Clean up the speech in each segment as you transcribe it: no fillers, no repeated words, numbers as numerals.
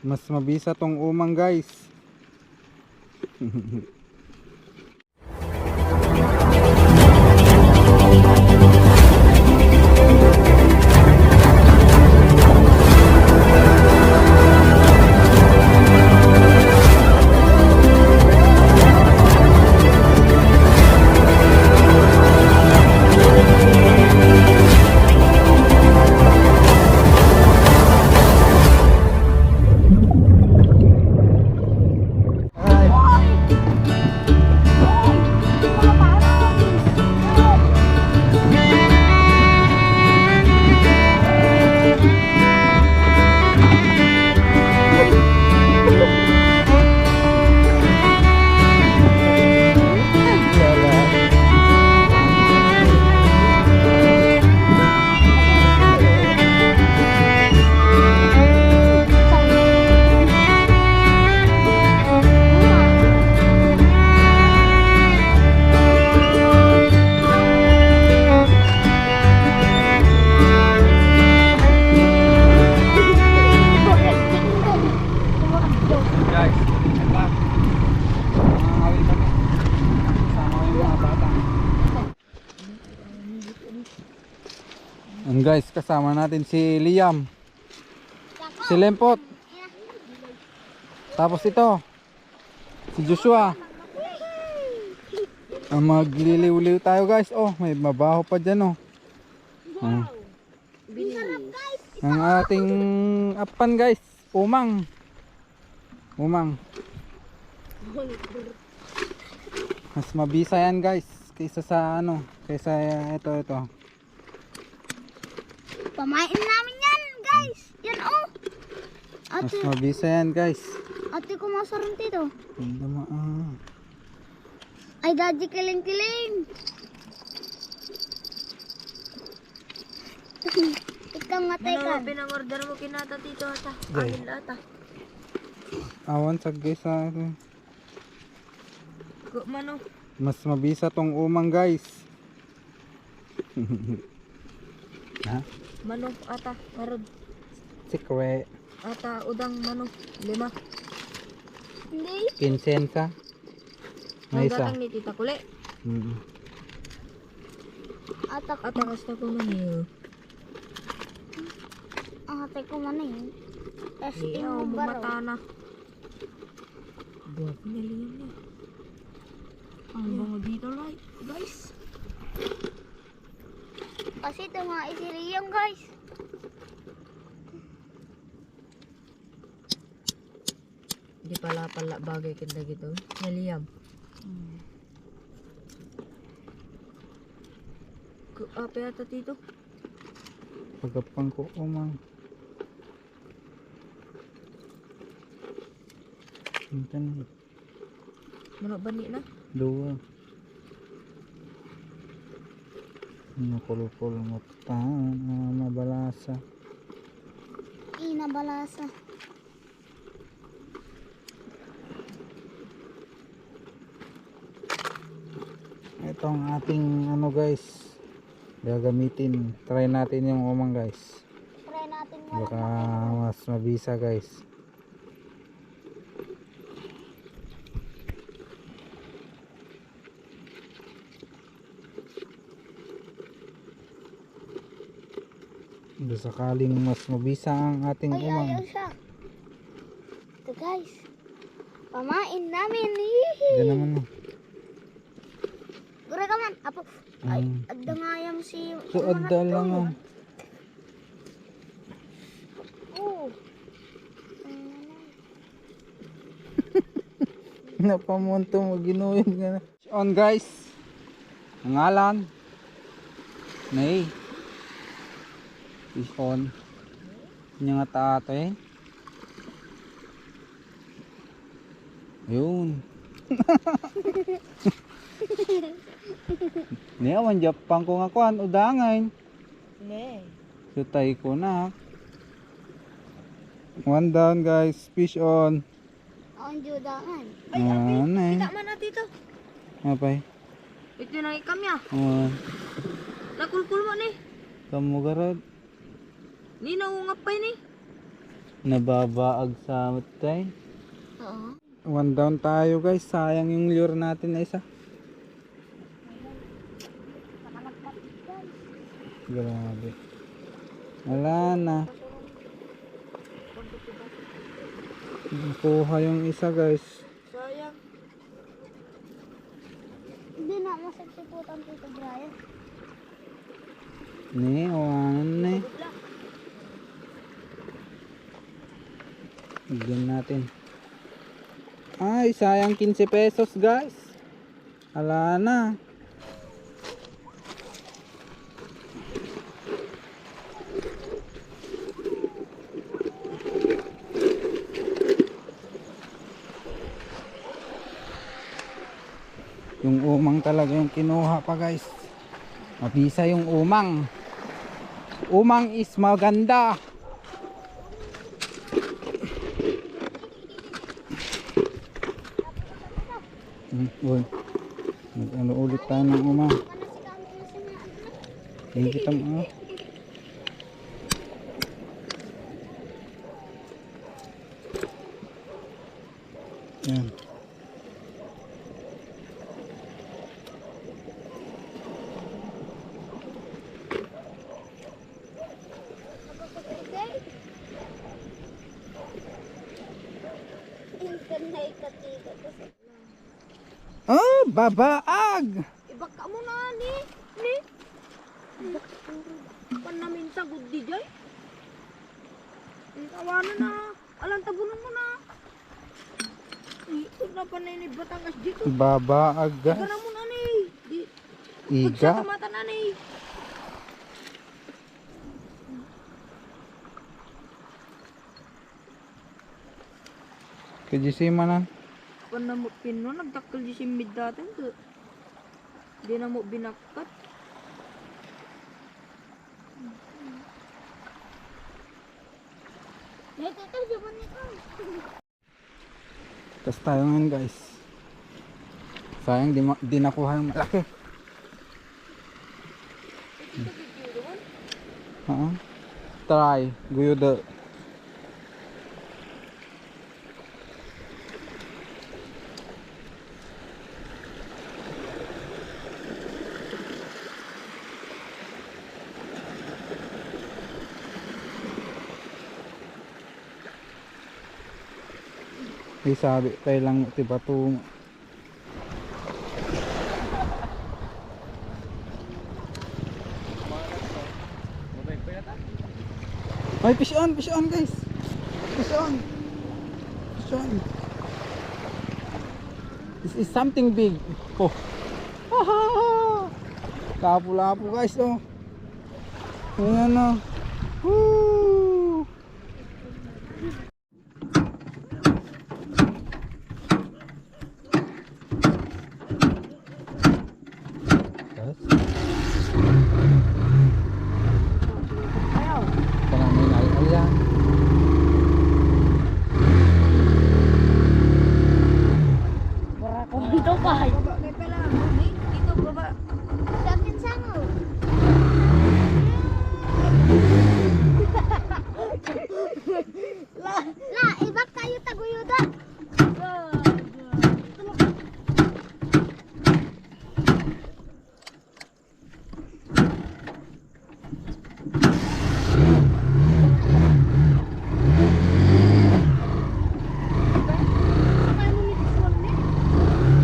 Mas mabisa tong umang guys. Guys, kasama natin si Liam, si Lempot, tapos ito si Joshua. Magliliw-liw tayo guys. Oh, may mabaho pa dyan oh. Ang ating apan guys, umang mas mabisa yan guys kaysa sa ano, kaysa ito. Pamain namin yan, guys. Yan, oh. Mas mabisa yan, guys. Ate ko masarap dito. Ang Ay, daddy, kiling-kiling. Ikaw nga, teka. Ano, pinang-order mo kinata dito, ata. Amin ata. awan sa guys sa akin. Mano. Mas mabisa tong umang guys. Ha? Mano, ata. Marod. Sikre. Ata, udang, mano. 5. Hindi. Kinsensa. May isa. Hanggang ni tita kuli. Atak. Ata, kasta ko man yun. Ang ate ko man na yun. Testing Iyo, mo baro. bumata na. Buwa pinaliyan niya. Ang bango dito, guys. Kasi ito mga isiriyang, guys. Di pala bagay kinda gitu. Naliyam. Apa yata dito? Pagkapang ko umang. Mintan. Mano bani na? Dua. Nakulukul mo mabalasa. Inabalasa. Ito ang ating ano guys, gagamitin. Try natin yung umang guys. Try natin mo. Baka mas mabisa guys. Kung sakaling mas mabisa ang ating Ay, umang. ayaw siya. Ito, guys. Pamain namin. Diyan naman mo. Gure ka man. Apo. Ay, adda nga yan si... So adda lang ah. Oo. Napamunto mo ginuyon ka na. On guys. Ngalan. Nay. Fish on. Nya nga tato eh. Yun. Niya man Japan ko nga kuan udangan. Ne. Sutay ko na. One down guys, fish on. Ang judangan. Ano eh. Kita man na dito. Apa eh? Ito na ikam ya. Oh, Nakulkul mo ni. kamu garad. Ni naungap pa ni. Nababaag sa tayo. Oo. One down tayo guys. Sayang yung lure natin na isa. Grabe. Wala na. Nakuha yung isa guys. Sayang. Hindi na masagsiputan Tito Brian. Ni, awanan na eh. Bigyan natin. Ay, sayang 15 pesos guys. Wala na. Yung umang talaga yung kinuha pa guys. Mabisa yung umang. Umang is maganda. Uy. Ano ulit tayo ng umang. Hindi kita mo. Yan. Oh, babaag. Ibaka mo na ni. Ni. Pan namin sa good di jay. Tawanan na. Alang tagunan mo na. Ito na pa na ini Batangas dito. Babaag Iga guys. na mo na ni. Di. Iga. Mata na ni. Kajisima na. Pan na mo pino nagtakal di si mid datin to. Di na mo binakat. Tapos tayo ngayon guys. Sayang di nakuha yung malaki. Try. Guyuda. Ay sabi kailang tiba to. Ay fish on guys. Fish on. This is something big. Oh. Lapu-lapu guys oh. Ayan oh. Woo.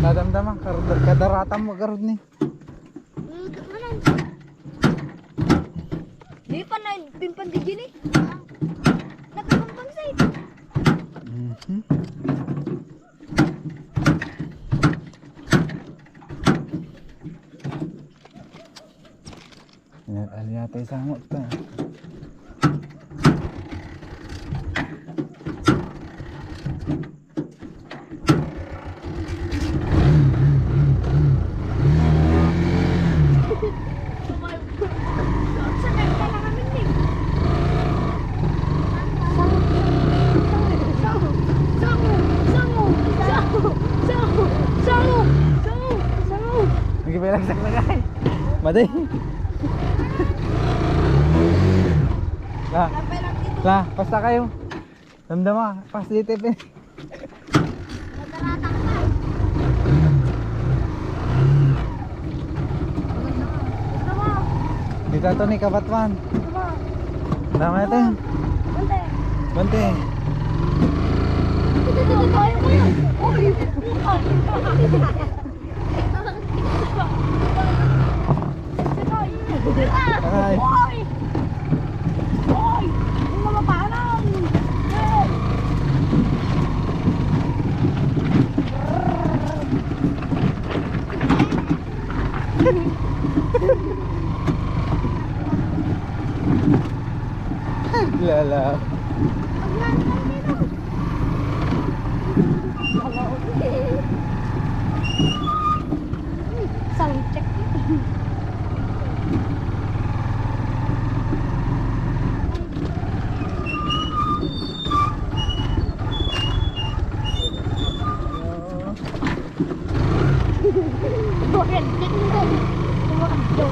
Dadamdaman kadaratan mo garod ni. Di pa na pimpan di gini. Nakakumpang sa ito. Aliyata isang ta. Nagbibilang sa lagay. Maday. La, basta kayo. Damdama, positive eh. Nagdaratang ka. Gusto mo? Dito to ni Kabatman. Gusto mo? Dama ito. Bante. Bante. Kaya mo yan. Uy! Ay. Uy! Uy! Yung mga panang! Hey! Lala. Sound check. Bakit? Tumakbo.